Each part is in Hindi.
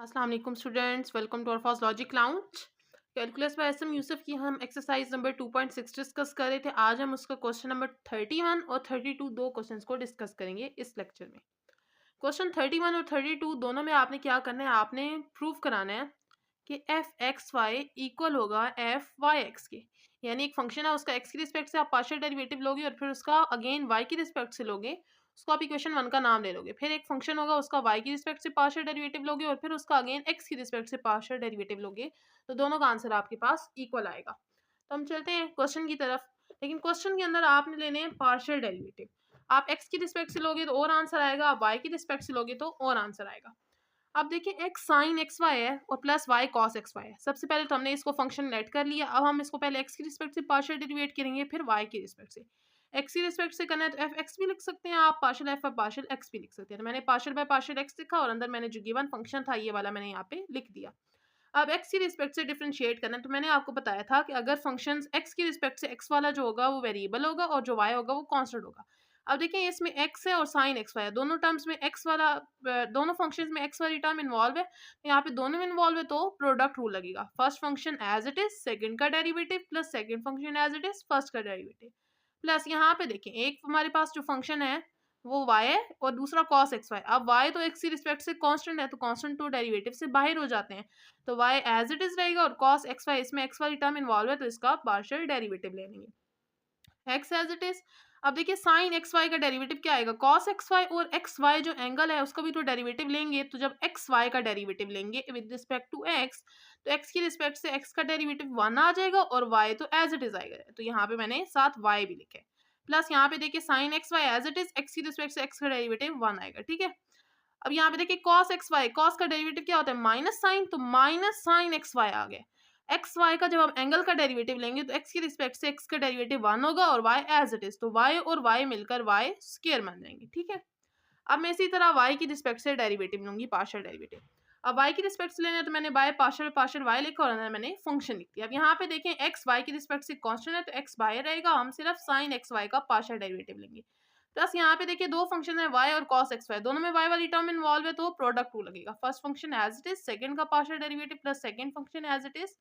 अस्सलाम वालेकुम students, welcome to our first logic lounge. Calculus by SM Yusuf की हम एक्सरसाइज नंबर 2.6 डिस्कस कर रहे थे। आज हम उसका क्वेश्चन नंबर 31 और 32 दो क्वेश्चंस को डिस्कस करेंगे इस लेक्चर में। क्वेश्चन 31 और 32 दोनों में आपने क्या करना है, आपने प्रूव कराना है कि एफ एक्स वाई इक्वल होगा एफ वाई एक्स के। यानी एक फंक्शन है, उसका एक्स की रिस्पेक्ट से आप पार्शियल डेरिवेटिव लोगे और फिर उसका अगेन वाई की रिस्पेक्ट से लोगे, उसको आप इक्वेशन 1 का नाम ले लोगे। फिर एक फंक्शन होगा, उसका वाई की रिस्पेक्ट से पार्शियल डेरिवेटिव लोगे और फिर उसका अगेन एक्स की रिस्पेक्ट से पार्शियल डेरिवेटिव लोगे, तो दोनों का आंसर आपके पास इक्वल आएगा। तो हम चलते हैं क्वेश्चन की तरफ। लेकिन क्वेश्चन के अंदर आपने लेने हैं पार्शियल डेरिवेटिव। आप एक्स की रिस्पेक्ट से लोगे तो और आंसर आएगा, आप वाई की रिस्पेक्ट से लोगे तो और आंसर आएगा। अब देखिए एक्स साइन एक्स वाई है और plus y cos x y है। सबसे पहले तो हमने इसको फंक्शन लेट कर लिया। अब हम इसको पहले एक्स की रिस्पेक्ट से पार्शियल डेरिवेट करेंगे, फिर वाई की रिस्पेक्ट से। एक्स की रिस्पेक्ट से करना है तो एफ एक्स भी लिख सकते हैं आप, पार्शियल एफ और पार्शियल एक्स भी लिख सकते हैं। तो मैंने पार्शियल बाय पार्शियल एक्स लिखा और अंदर मैंने जो गिवन फंक्शन था ये वाला मैंने यहाँ पे लिख दिया। अब एक्स की रिस्पेक्ट से डिफरेंशिएट करना है, तो मैंने आपको बताया था कि अगर फंक्शंस एक्स की रिस्पेक्ट से एक्स वाला जो होगा वो वेरिएबल होगा और जो वाई होगा वो कांस्टेंट होगा। अब देखिए इसमें एक्स है और साइन एक्स वाई है, दोनों टर्म्स में एक्स वाला दोनों फंक्शंस में एक्स वाली टर्म इन्वॉल्व है। तो यहाँ पे दोनों में इन्वॉल्व है तो प्रोडक्ट रूल लगेगा। First function as it is second का derivative plus second function as it is first का डेरिवेटिव प्लस यहाँ पे देखें एक हमारे पास जो फंक्शन है वो y है और दूसरा cos एक्स वाई। अब y तो x की रिस्पेक्ट से कांस्टेंट है तो कांस्टेंट तो डेरिवेटिव से बाहर हो जाते हैं, तो y एज इट इज रहेगा और cos एक्स वाई इसमें x वाली टर्म इन्वॉल्व है तो इसका पार्शियल डेरिवेटिव ले लेंगे x एज इट इज। अब देखिए साइन एक्स वाई का डेरिवेटिव क्या आएगा, cos एक्स वाई और एक्स वाई जो एंगल है उसका भी तो डेरिवेटिव लेंगे। तो जब एक्स वाई का डेरिवेटिव लेंगे विद रिस्पेक्ट टू एक्स तो एक्स की रिस्पेक्ट से एक्स का डेरिवेटिव 1 आ जाएगा और वाई तो एज इट इज आएगा। तो यहाँ पे मैंने साथ वाई भी लिखे प्लस यहाँ पे देखिए sine x y as it is x की रिस्पेक्ट से एक्स का डेरिवेटिव 1 आएगा। ठीक है, अब यहाँ पे देखिए cos एक्स वाई, cos का डेरिवेटिव क्या होता है माइनस साइन, तो माइनस साइन एक्स वाई आ गया। एक्स वाई का जब हम एंगल का डेरिवेटिव लेंगे तो एक्स की रिस्पेक्ट से एक्स का डेरिवेटिव 1 होगा और वाई एज इट इज, तो वाई और वाई मिलकर वाई स्क्वायर बन जाएंगे। ठीक है, अब मैं इसी तरह y की रिस्पेक्ट से डेरिवेटिव लूंगी, पार्शियल डेरिवेटिव। अब y की रिस्पेक्ट से लेना है तो मैंने बाय पार्शियल पार्शियल y लिखा और अंदर मैंने फंक्शन लिख दिया। अब यहाँ पे देखें x y की रिस्पेक्ट से कांस्टेंट है तो x बाहर रहेगा, हम सिर्फ sin x y का पार्शियल डेरिवेटिव लेंगे। प्लस यहाँ पे देखिए दो फंक्शन है y और cos x y, दोनों में y वाली टर्म इन्वॉल्व है तो प्रोडक्ट रूल लगेगा। First function as it is second का partial derivative plus second function as it is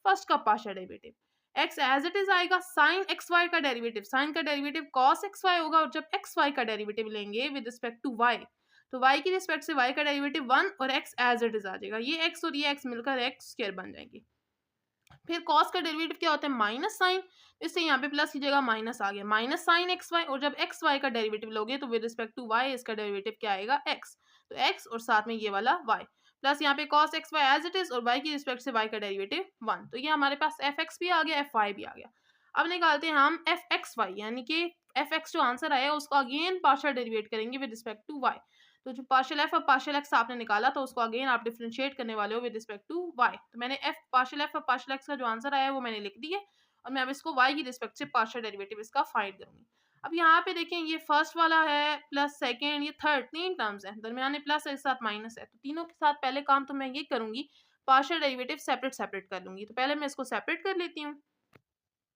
first का partial derivative. x as it is आएगा, साइन एक्स वाई का डेरिवेटिव, साइन का डेरिवेटिव cos एक्स वाई होगा और जब एक्स वाई का डेरिवेटिव लेंगे विद रिस्पेक्ट टू y तो y की रिस्पेक्ट से y का डेरिवेटिव 1 और x एज इट इज आ जाएगा। ये x और ये x मिलकर x स्क्वायर बन जाएंगे। फिर cos का डेरिवेटिव क्या होता है माइनस साइन, इससे यहाँ पे प्लस की जगह माइनस आ गया, माइनस साइन एक्स वाई और जब एक्स वाई का डेरिवेटिव लोगे तो विद रिस्पेक्ट टू वाई इसका डेरिवेटिव क्या आएगा x, तो x और साथ में ये वाला y प्लस यहाँ पे cos x y as it is और y की रिस्पेक्ट से y का डेरिवेटिव 1, तो ये हमारे पास एफ एक्स भी आ गया, एफ वाई भी आ गया। अब निकालते हैं हम एफ एक्स वाई, यानी कि एफ एक्स जो आंसर आया उसको अगेन पार्शियल डेरिवेट करेंगे विद रिस्पेक्ट टू वाई। तो जो पार्शियल एफ और पार्शियल एक्स आपने निकाला तो उसको अगेन आप डिफरेंशिएट करने वाले हो विद रिस्पेक्ट टू वाई। तो मैंने एफ पार्शियल एफ और पार्शियल एक्स का जो आंसर आया है वो मैंने लिख दिया और मैं अब इसको वाई की रिस्पेक्ट से पार्शियल डेरिवेटिव इसका फाइंड करूंगी। अब यहाँ पे देखें ये फर्स्ट वाला है प्लस सेकेंड, ये थर्ड, तीन टर्म्स हैं, दरमियान में प्लस है एक साथ माइनस है, तो तीनों के साथ पहले काम तो मैं ये करूंगी पार्शियल डेरिवेटिव सेपरेट सेपरेट कर लूंगी। तो पहले मैं इसको सेपरेट कर लेती हूँ।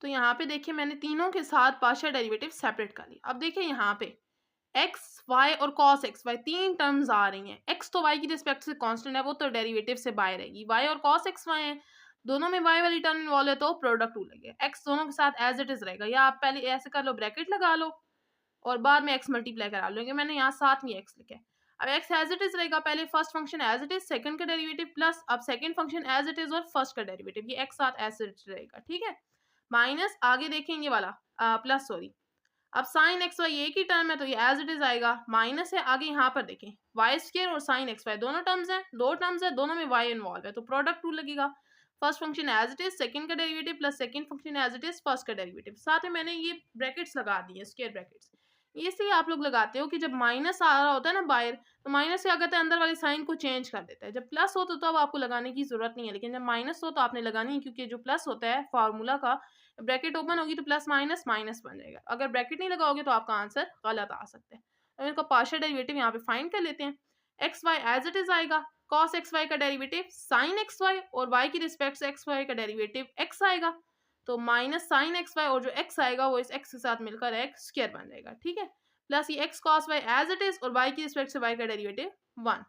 तो यहाँ पे देखिए मैंने तीनों के साथ पार्शियल डेरिवेटिव सेपरेट कर लिया। अब देखिए यहाँ पे एक्स वाई और cos एक्स वाई तीन टर्म्स आ रही हैं। एक्स तो वाई की रिस्पेक्ट से कांस्टेंट है, वो तो डेरिवेटिव से बाहर रहेगी। वाई और cos एक्स वाई है, दोनों में वाई वाली टर्म इन्वॉल्व है तो प्रोडक्ट रूल लगेगा। एक्स दोनों के साथ एज इट इज रहेगा, या आप पहले ऐसे कर लो ब्रैकेट लगा लो और बाद में एक्स मल्टीप्लाई करा लो, क्योंकि मैंने यहाँ साथ में एक्स लिखा है। अब एक्स एज इट इज रहेगा, पहले first function as it is second का डेरिवेटिव प्लस अब second function as it is और फर्स्ट का डेरिवेटिव, ये एक्स साथ एज इट रहेगा। ठीक है, माइनस आगे देखेंगे वाला प्लस सॉरी, अब साइन एक्स वाई एक ही टर्म है तो ये एज इट इज आएगा, माइनस है आगे यहाँ पर देखें वाई स्क्वायर और साइन एक्स वाई दोनों टर्म्स हैं, दो टर्म्स है दोनों में वाई इन्वॉल्व है तो प्रोडक्ट रूल लगेगा। First function as it is second का derivative plus second function as it is first का डेरिवेटिव, साथ में मैंने ये ब्रैकेट्स लगा दिए स्क्वायर ब्रैकेट्स। ये इसलिए आप लोग लगाते हो कि जब माइनस आ रहा होता है ना बाहर तो माइनस क्या करता है अंदर वाली साइन को चेंज कर देता है, जब प्लस हो तो अब आपको लगाने की जरूरत नहीं है, लेकिन जब माइनस हो तो आपने लगानी है, क्योंकि जो प्लस होता है फार्मूला का ब्रैकेट ओपन होगी तो प्लस माइनस माइनस बन जाएगा, अगर ब्रैकेट नहीं लगाओगे तो आपका आंसर गलत आ सकता है। अब इनका पार्शियल डेरिवेटिव यहाँ पे फाइंड कर लेते हैं। X y as it is आएगा, cos एक्स वाई का डेरिवेटिव साइन एक्स वाई और y की रिस्पेक्ट से एक्स वाई का डेरिवेटिव x आएगा, तो माइनस साइन एक्स वाई और जो x आएगा वो इस x के साथ मिलकर x स्क्वायर बन जाएगा। ठीक है, प्लस ये x cos y as it is और y की रिस्पेक्ट से y का डेरिवेटिव 1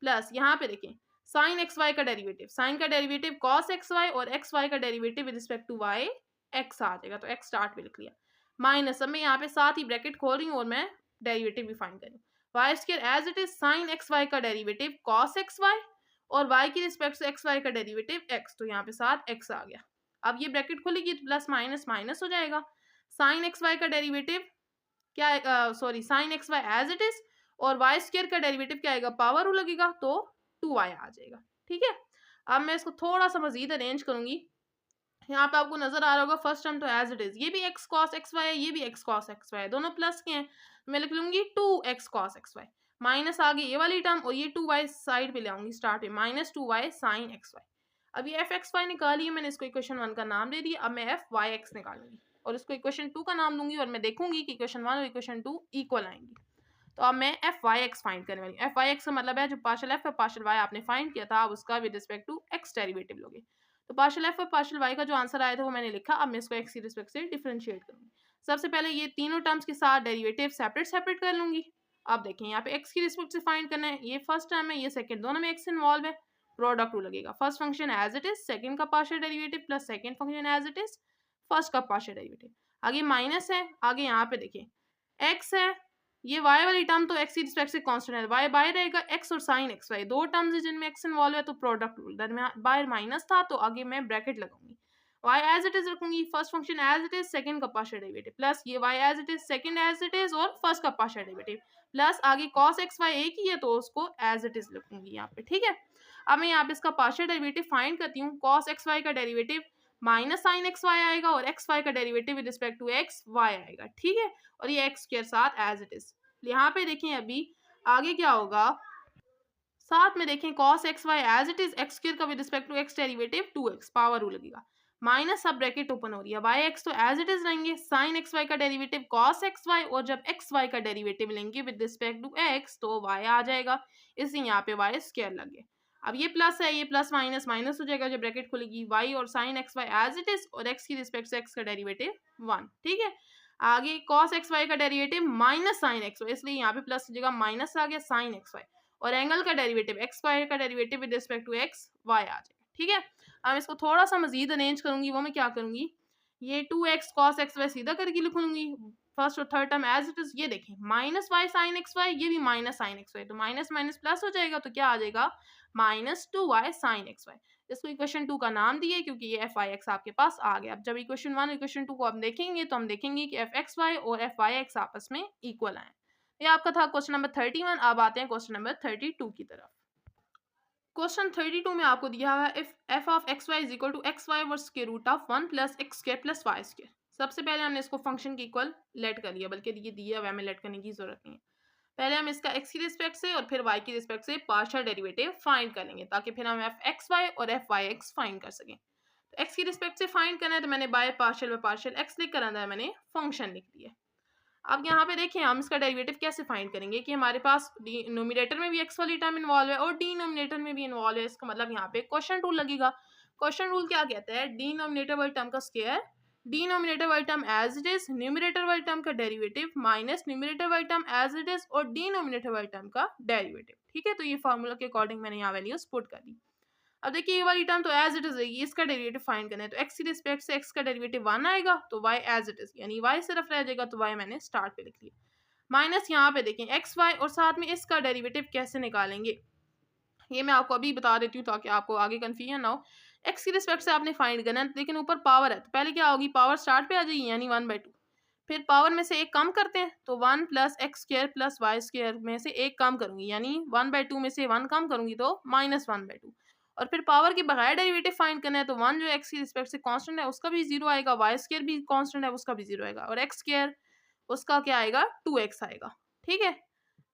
प्लस यहाँ पे देखें साइन एक्स वाई का डेरिवेटिव, साइन का डेरिवेटिव कॉस एक्स वाई और एक्स वाई का derivative with respect to y x आ जाएगा, तो एक्स स्टार्ट में लिख लिया माइनस, अब मैं यहाँ पे साथ ही ब्रैकेट खोल रही हूँ और मैं डेरिवेटिव भी फाइंड कर रही हूँ। Y square as it is sine x Y का डेरिवेटिव कॉस एक्स वाई और वाई की रिस्पेक्ट से एक्स वाई का डेरिवेटिव एक्स, तो यहाँ पे साथ एक्स आ गया। अब ये ब्रैकेट खुलेगी तो प्लस माइनस माइनस हो जाएगा, साइन एक्स वाई का डेरिवेटिव क्या sorry sine x y as it is और वाई स्क्वायर का डेरिवेटिव क्या आएगा, पावर रू लगेगा तो 2y आ जाएगा। ठीक है, अब मैं इसको थोड़ा सा मजीद अरेंज करूंगी। यहाँ पे आपको नजर आ रहा होगा फर्स्ट टर्म तो एज इट इज, ये भी एक्स कॉस एक्स वाई है, ये भी एक्स कॉस एक्स वाई है, दोनों प्लस के हैं, मैं लिख लूंगी 2x cos x Y minus आगे ये वाली टर्म और ये 2y साइड पे ले आऊंगी स्टार्ट में minus 2y sine x Y. अब ये एफ एक्स वाई निकाली है मैंने, इसको इक्वेशन 1 का नाम दे दिया। अब मैं एफ वाई एक्स निकालूंगी और इसको इक्वेशन 2 का नाम दूंगी और मैं देखूंगी कि इक्वेशन 1 और इक्वेशन 2 इक्वल आएंगी। तो अब मैं एफ वाई एक्स फाइंड करने वाली हूँ। एफ वाई एक्स का मतलब है जो पार्शियल एफ और पार्शियल वाई आपने फाइंड किया था, आप उसका with respect to x derivative लोगे। तो पार्शियल एफ और पार्शियल वाई का जो आंसर आया था वो मैंने लिखा, अब मैं इसको एक्स की रिस्पेक्ट से डिफरेंशिएट करूंगी। सबसे पहले ये तीनों टर्म्स के साथ डेरिवेटिव सेपरेट सेपरेट कर लूंगी। अब देखें यहाँ पे एक्स की रिस्पेक्ट से फाइंड करना है, ये फर्स्ट टर्म है ये सेकंड, दोनों में एक्स इन्वॉल्व है, प्रोडक्ट टू लगेगा। First function as it is, second का partial derivative plus second function as it is, first का पार्शियल डेरिवेटिव। आगे माइनस है, आगे यहाँ पे देखिए एक्स है, ये y वाली टर्म तो x की रिस्पेक्ट से कांस्टेंट है, y बाय रहेगा x और sin x y दो टर्म्स है जिनमें x इन्वॉल्व है, तो प्रोडक्ट रूल दरमियान बाय माइनस था तो आगे मैं ब्रैकेट लगाऊंगी, y एज इट इज रखूंगी, first function as it is second का पार्शियल डेरिवेटिव प्लस ये y as it is second as it is और फर्स्ट का पार्शियल डेरिवेटिव प्लस आगे cos x y एक ही है तो उसको एज इट इज लिखूंगी यहाँ पे। ठीक है, अब मैं यहाँ पे इसका पार्शियल डेरिवेटिव फाइंड करती हूँ। cos x y का derivative minus sine x y आएगा और एक्स वाई का derivative with respect to x y आएगा। ठीक है, और ये एक्स स्क्वायर साथ एज इट इज। यहाँ पे देखें अभी आगे क्या होगा, साथ में देखें cos x y as it is x square का with respect to x derivative 2x power रू लगेगा माइनस, सब ब्रैकेट ओपन हो रही है, वाई एक्स तो एज इट इज रहेंगे, साइन एक्स वाई का डेरिवेटिव cos एक्स वाई और जब एक्स वाई का डेरिवेटिव लेंगे विद रिस्पेक्ट टू एक्स तो y आ जाएगा, इसलिए यहाँ पे y स्क्वायर लग गया। अब ये प्लस है, ये प्लस माइनस माइनस हो जाएगा, जब ब्रैकेट खुलेगी y और sine x y as it is और x की रिस्पेक्ट से x का डेरिवेटिव 1। ठीक है, आगे cos एक्स वाई का derivative minus sine x y, इसलिए यहाँ पे प्लस की जगह माइनस आ गया साइन एक्स वाई और एंगल का डेरिवेटिव एक्स वाई का derivative with respect to x y आ जाएगा। ठीक है, अब इसको थोड़ा सा मजीद अरेंज करूंगी, वो मैं क्या करूंगी, ये 2x cos एक्स वाई सीधा करके लिखूंगी, फर्स्ट और third term as it is, ये देखें minus y sine x y, ये भी माइनस साइन एक्स वाई, तो माइनस माइनस प्लस हो जाएगा, तो क्या आ जाएगा minus 2y sine x y. इसको इक्वेशन 2 का नाम दिए क्योंकि ये एफ आई एक्स आपके पास आ गया। अब जब इक्वेशन 1 इक्वेशन 2 को आप देखेंगे तो हम देखेंगे कि एफ एक्स वाई और एफ वाई एक्स आपस में इक्वल आए। ये आपका था क्वेश्चन नंबर 31। अब आते हैं क्वेश्चन नंबर 32 की तरफ। क्वेश्चन 32 में आपको दिया हुआ है if f of x y is equal to x y वर्स के root of 1 plus x square plus y square. सबसे पहले हमने इसको फंक्शन के इक्वल लेट कर लिया, बल्कि ये दिया हुआ है, हमें लेट करने की जरूरत नहीं है। पहले हम इसका x की रिस्पेक्ट से और फिर y की रिस्पेक्ट से पार्शियल डेरिवेटिव फाइंड करेंगे ताकि फिर हम एफ एक्स वाई और एफ वाई एक्स फाइंड कर सकें। तो x की रिस्पेक्ट से फाइंड करना है तो मैंने बाय पार्शियल x लिख कर अंदर मैंने फंक्शन लिख दिया। अब यहाँ पे देखें हम इसका डेरिवेटिव कैसे फाइंड करेंगे कि हमारे पास नोमिनेटर में भी x वाली टर्म इन्वॉल्व है और डिनोमिनेटर में भी इन्वॉल्व है, इसका मतलब यहाँ पे क्वेश्चन रूल लगेगा। क्वेश्चन रूल क्या कहता है, डिनोमिनेटर वाली टर्म का स्क्वायर डिनोमिनेटर वाली term as it is, numerator वाली टर्म का डेरिवेटिव माइनस न्यूमरेटर वाली टर्म एज इट इज और डिनोमिनेटर वाली टर्म का डेरिवेटिव। ठीक है, तो ये फार्मूला के अकॉर्डिंग मैंने यहाँ वैल्यूज पुट कर दी। अब देखिए ये वाली टर्म तो एज इट इज रहेगी, इसका डेरिवेटिव फाइंड करना है तो x की रिस्पेक्ट से x का डेरिवेटिव 1 आएगा तो y एज इट इज, यानी y सिर्फ रह जाएगा तो y मैंने स्टार्ट पे लिख लिया माइनस, यहाँ पे देखें एक्स वाई और साथ में इसका डेरिवेटिव कैसे निकालेंगे ये मैं आपको अभी बता देती हूँ ताकि आपको आगे कन्फ्यूजन ना हो। एक्स की रिस्पेक्ट से आपने फाइंड करना है, लेकिन ऊपर पावर है तो पहले क्या होगी, पावर स्टार्ट पे आ जाएगी यानी 1/2, फिर पावर में से एक कम करते हैं तो 1 plus x square plus y square में से एक कम करूंगी यानी 1/2 में से 1 कम करूंगी तो -1/2, और फिर पावर के बगैर डेरिवेटिव फाइंड करना है तो 1 जो एक्स की रिस्पेक्ट से कांस्टेंट है उसका भी 0 आएगा, वाई स्क्वायर भी कांस्टेंट है उसका भी 0 आएगा और एक्स स्क्वायर उसका क्या आएगा 2x आएगा। ठीक है,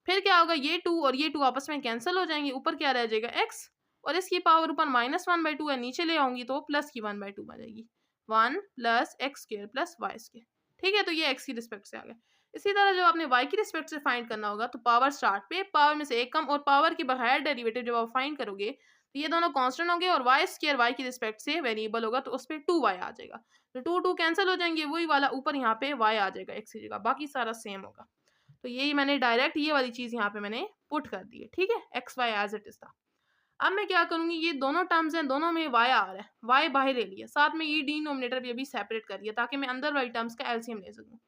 फिर क्या होगा, ये 2 और ये 2 आपस में कैंसिल हो जाएंगे, ऊपर क्या रह जाएगा x और इसकी पावर ऊपर -1/2 है, नीचे ले आऊंगी तो प्लस की 1/2 आ जाएगी, 1 plus x square plus y square. ठीक है, तो ये x की रिस्पेक्ट से आ गया। इसी तरह जब आपने y की रिस्पेक्ट से फाइंड करना होगा तो पावर स्टार्ट पे पावर में से एक कम और पावर के बगैर डेरिवेटिव जब आप फाइंड करोगे तो ये दोनों कांस्टेंट होंगे और y स्क्वायर y की रिस्पेक्ट से वेरिएबल होगा तो उस पर 2y आ जाएगा, तो 2 कैंसिल हो जाएंगे, वही वाला ऊपर यहाँ पे y आ जाएगा x की जगह, बाकी सारा सेम होगा। तो यही मैंने डायरेक्ट ये वाली चीज़ यहाँ पे मैंने पुट कर दी है। ठीक है, x y as it is था। अब मैं क्या करूँगी, ये दोनों टर्म्स हैं, दोनों में y आ रहा है, y बाहर ले लिया, साथ में ये डिनोमिनेटर भी अभी सेपरेट कर दिया ताकि मैं अंदर वाली टर्म्स का एलसीएम ले सकूँ।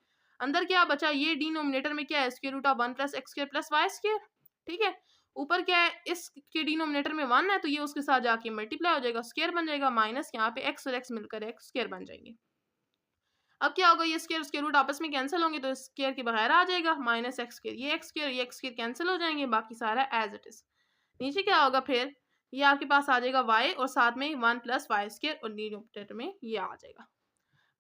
अंदर क्या बचा, ये डिनोमिनेटर में क्या है, square root of 1 plus x square plus y square, ठीक है। ऊपर क्या है, इसके डिनोमिनेटर में 1 है तो ये उसके साथ जाके मल्टीप्लाई हो जाएगा, स्क्वायर बन जाएगा, माइनस यहाँ पे एक्स और एक्स मिलकर एक्स स्क्वायर बन जाएंगे। अब क्या होगा, ये स्क्वायर स्क्वायर रूट आपस में कैंसिल होंगे तो स्क्वायर के बगैर आ जाएगा, माइनस एक्स स्क्वायर, ये एक्स स्क्वायर कैंसिल हो जाएंगे, बाकी सारा एज इट इज। नीचे क्या होगा फिर, ये आपके पास आ जाएगा y और साथ में 1 प्लस वाई स्क्वायर और डिनोमिनेटर में ये आ जाएगा।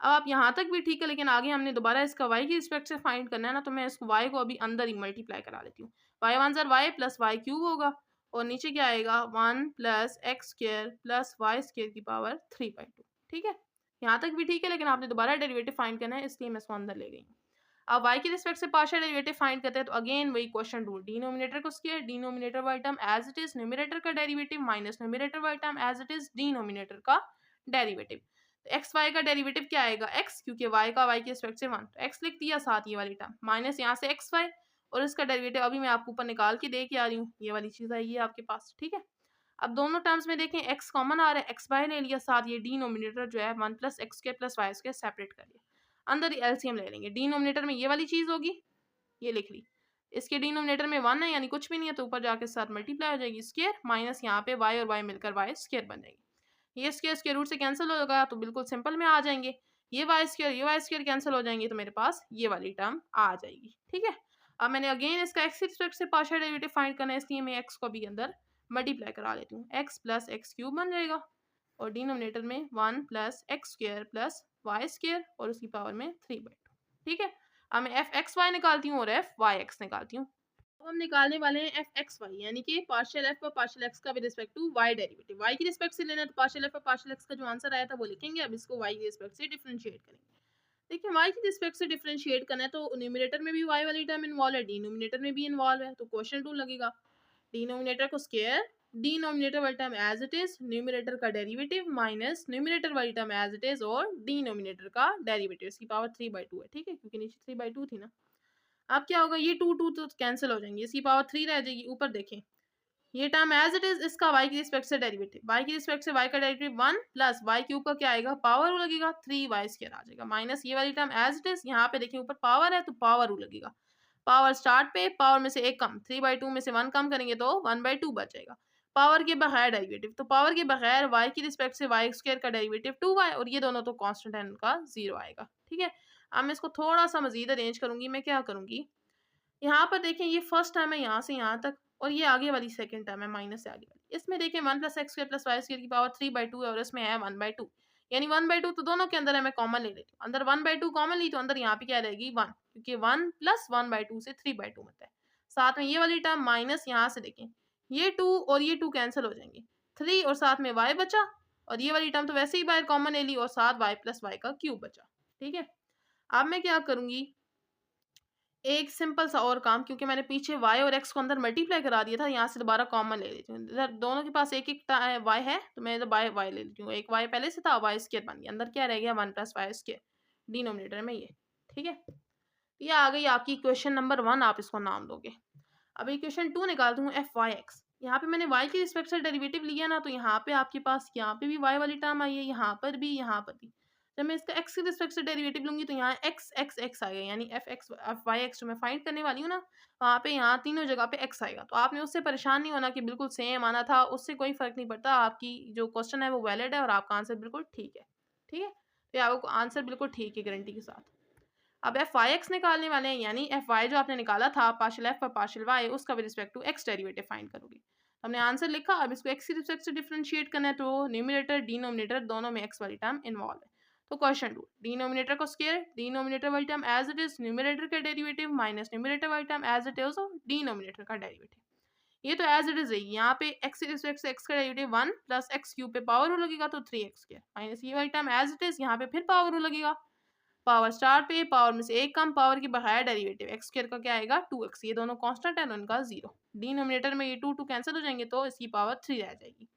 अब आप यहाँ तक भी ठीक है, लेकिन आगे हमने दोबारा इसका y की रिस्पेक्ट से फाइंड करना है ना, तो मैं इसको y को अभी अंदर ही मल्टीप्लाई करा लेती हूँ। y वन ज़र y प्लस वाई क्यूब होगा और नीचे क्या आएगा 1 plus x square plus y square की पावर 3/2। ठीक है, यहाँ तक भी ठीक है, लेकिन आपने दोबारा डेरिवेटिव फाइंड करना है, इसलिए मैं इसको अंदर ले गई हूँ। अब y की रिस्पेक्ट से पार्शियल डेरिवेटिव फाइंड करते हैं तो अगेन वही क्वेश्चन रूल, डिनोमिनेटर को स्क्वायर, डिनोमिनेटर वाली term as it is, numerator का डेरिवेटिव माइनस न्यूमरेटर वाली term as it is, denominator का डेरिवेटिव। एक्स वाई का डेरिवेटिव क्या आएगा, एक्स, क्योंकि वाई का वाई के रिस्पेक्ट से 1, तो एक्स लिख दिया, साथ ये वाली टर्म माइनस यहाँ से एक्स वाई और इसका डेरिवेटिव अभी मैं आपको ऊपर निकाल के दे के आ रही हूँ, ये वाली चीज़ आएगी आपके पास। ठीक है, अब दोनों टर्म्स में देखें एक्स कॉमन आ रहा है, एक्स बाहर ले लिया, साथ ये डिनोमिनेटर जो है 1 plus x square plus y square separate कर लिया, अंदर एलसीएम ले लेंगे। डिनोमिनेटर में ये वाली चीज़ होगी, ये लिख ली, इसके डिनोमिनेटर में 1 है यानी कुछ भी नहीं है तो ऊपर जाके साथ मल्टीप्लाई हो जाएगी, स्क्वायर माइनस यहाँ पे y और y मिलकर y स्क्वायर बन जाएगी। ये स्क्वायर स्क्वायर रूट से कैंसिल होगा तो बिल्कुल सिंपल में आ जाएंगे, ये y स्क्वायर कैंसिल हो जाएंगे तो मेरे पास ये वाली टर्म आ जाएगी। ठीक है, अब मैंने अगेन इसका एक्स रिस्पेक्ट से पार्शियल डेरिवेटिव फाइंड करना है, इसलिए मैं एक्स को भी अंदर मल्टीप्लाई करा लेती हूँ, एक्स प्लस एक्स क्यूब बन जाएगा और डिनोमिनेटर में 1 plus x square plus y square और उसकी पावर में 3/2। ठीक है, अब मैं एफ एक्स वाई निकालती हूँ और एफ वाई एक्स निकालती हूँ। अब हम निकालने वाले हैं एफ एक्स वाई, यानी कि पार्शियल एफ और पार्शियल एक्स का with respect to y derivative. Y की रिस्पेक्ट से लेना तो पार्शियल एफ और पार्शियल एक्स का जो आंसर आया था वो लिखेंगे, अब इसको वाई की रिस्पेक्ट से डिफरेंशिएट करेंगे। देखिए, वाई की रिस्पेक्ट से डिफरेंशिएट करना है तो न्यूमरेटर में भी वाई वाली टर्म इन्वॉल्व है, डिनोमिनेटर में भी इन्वॉल्व है, तो क्वेश्चन टू लगेगा, डिनोमिनेटर को स्क्वायर, डिनोमिनेटर वाली term as it is, numerator का डेरिवेटिव माइनस न्यूमरेटर वाली टर्म एज इट इज और डिनोमिनेटर का डेरिवेटिव, इसकी पावर 3/2 है। ठीक है, क्योंकि नीचे 3/2 थी ना। अब क्या होगा, ये 2 तो कैंसिल हो जाएंगे, इसकी पावर 3 रह जाएगी। ऊपर देखें, ये टर्म एज इट इज, इसका y की रिस्पेक्ट से डेरिवेटिव, y की रिस्पेक्ट से y का डेरिवेटिव 1 प्लस y क्यूब का क्या आएगा, पावर लगेगा 3y स्क्वायर आ जाएगा, माइनस ये वाली टर्म एज इट इज, यहाँ पे देखें ऊपर पावर है तो पावर लगेगा, पावर स्टार्ट पे पावर में से एक कम, 3/2 में से 1 कम करेंगे तो 1/2 बच जाएगा, पावर के बगैर डेरिवेटिव, तो पावर के बगैर y की रिस्पेक्ट से y स्क्वायर का डेरिवेटिव 2y और ये दोनों तो कांस्टेंट है, उनका 0 आएगा। ठीक है, अब मैं इसको थोड़ा सा मजीद अरेंज करूंगी, मैं क्या करूंगी, यहाँ पर देखें ये फर्स्ट टर्म है यहाँ से यहाँ तक और ये आगे वाली सेकंड टर्म है माइनस से आगे वाली, इसमें देखें 1 plus x square plus y square की पावर 3/2 है और इसमें है 1/2, यानी 1/2 तो दोनों के अंदर है, मैं कॉमन ले लेती हूँ, अंदर 1/2 कॉमन ली तो अंदर यहाँ पे क्या रहेगी 1, क्योंकि 1 प्लस 1/2 से 3/2 होता है, साथ में ये वाली टर्म माइनस, यहाँ से देखें ये 2 और ये 2 कैंसिल हो जाएंगे, 3 और साथ में y बचा और ये वाली टर्म तो वैसे ही बाहर कॉमन ले ली और साथ y प्लस वाई का क्यूब बचा। ठीक है, अब मैं क्या करूँगी, एक सिंपल सा और काम, क्योंकि मैंने पीछे y और x को अंदर मल्टीप्लाई करा दिया था, यहाँ से दोबारा कॉमन ले लेती हूँ, इधर दोनों के पास एक एक y है तो मैं इधर बाय y ले लेती हूँ, एक y पहले से था, y स्क्वायर बन गया, अंदर क्या रह गया 1 प्लस वाई स्क्वायर, डिनोमिनेटर में ये। ठीक है, ये आ गई आपकी क्वेश्चन नंबर 1, आप इसको नाम दोगे। अब क्वेश्चन 2 निकालती हूँ, एफ वाई एक्स, यहाँ पे मैंने y की रिस्पेक्ट से डेरिवेटिव लिया ना, तो यहाँ पे आपके पास यहाँ पे भी y वाली टर्म आई है, यहाँ पर भी, यहाँ पर भी, जब मैं इसका x की रिस्पेक्ट से डेरिवेटिव लूंगी तो यहाँ x आएगा, यानी एफ वाई एक्स जो मैं फाइंड करने वाली हूँ ना, वहाँ पे यहाँ तीनों जगह पे x आएगा, तो आपने उससे परेशान नहीं होना कि बिल्कुल सेम आना था, उससे कोई फर्क नहीं पड़ता, आपकी जो क्वेश्चन है वो वैलिड है और आपका आंसर बिल्कुल ठीक है। ठीक है, तो आपको आंसर बिल्कुल ठीक है गारंटी के साथ। अब एफ वाई एक्स निकालने वाले हैं, यानी एफ वाई जो आपने निकाला था पार्शियल एफ और पार्शियल वाई, उसका with respect to x derivative find करोगे, हमने आंसर लिखा, अब इसको एक्स की रिस्पेक्ट से डिफरेंशिएट करना है, तो न्यूमरेटर डिनोमिनेटर दोनों में एक्स वाली टर्म इन्वॉल्व है, तो क्वेश्चन टू, डिनोमिनेटर को स्क्वायर, डिनोमिनेटर वाली term as it is, numerator का डेरिवेटिव माइनस न्यूमरेटर वाली टर्म एज इट इज और डिनोमिनेटर का डेरिवेटिव, ये तो एज इट इज है, यहाँ पे एक्स की रिस्पेक्ट से एक्स का डेरिवेटिव 1 प्लस एक्स क्यूब पे पावर लगेगा तो 3x स्क्वायर माइनस ये वाली टर्म एज इट इज, यहाँ पे फिर पावर लगेगा, पावर स्टार पे पावर में से एक कम, पावर के बगैर डेरिवेटिव एक्स स्क्वायर का क्या आएगा 2x, ये दोनों कांस्टेंट है तो इनका 0, डिनोमिनेटर में ये 2 कैंसिल हो जाएंगे तो इसकी पावर 3 रह जाएगी।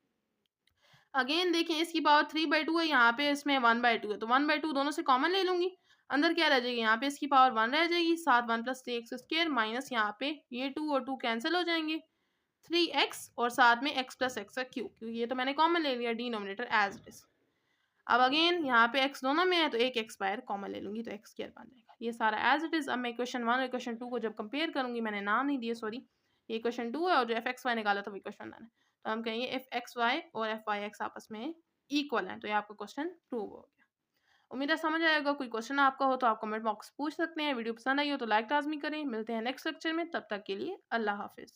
अगेन देखें इसकी पावर 3/2 है, यहाँ पे इसमें 1/2 है तो 1/2 दोनों से कॉमन ले लूंगी, अंदर क्या रह जाएगी, यहाँ पे इसकी पावर 1 रह जाएगी, साथ 1 प्लस 3x स्क्वायर माइनस यहाँ पे ये 2 और 2 कैंसिल हो जाएंगे, 3x और साथ में x प्लस एक्स का क्यूब, क्योंकि ये तो मैंने कॉमन ले लिया डिनोमिनेटर एज इट इज। अब अगेन यहाँ पे x दोनों में है तो एक x बाहर कॉमन ले लूंगी तो x स्क्वायर बन जाएगा। ये सारा एज इट इज। अब मैं इक्वेशन 1 और इक्वेशन 2 को जब कंपेयर करूंगी, मैंने नाम नहीं दिए सॉरी, ये इक्वेशन 2 है और जो एफ एक्स वाई निकाला था वो इक्वेशन 1 है, तो हम कहेंगे एफ एक्स वाई और एफ वाई एक्स आपस में इक्वल है, तो ये आपका क्वेश्चन प्रूव हो गया। उम्मीद है समझ आएगा। कोई क्वेश्चन आपका हो तो आप कमेंट बॉक्स पूछ सकते हैं। वीडियो पसंद आई हो तो लाइक लाजमी करें। मिलते हैं नेक्स्ट लेक्चर में, तब तक के लिए अल्लाह हाफिज़।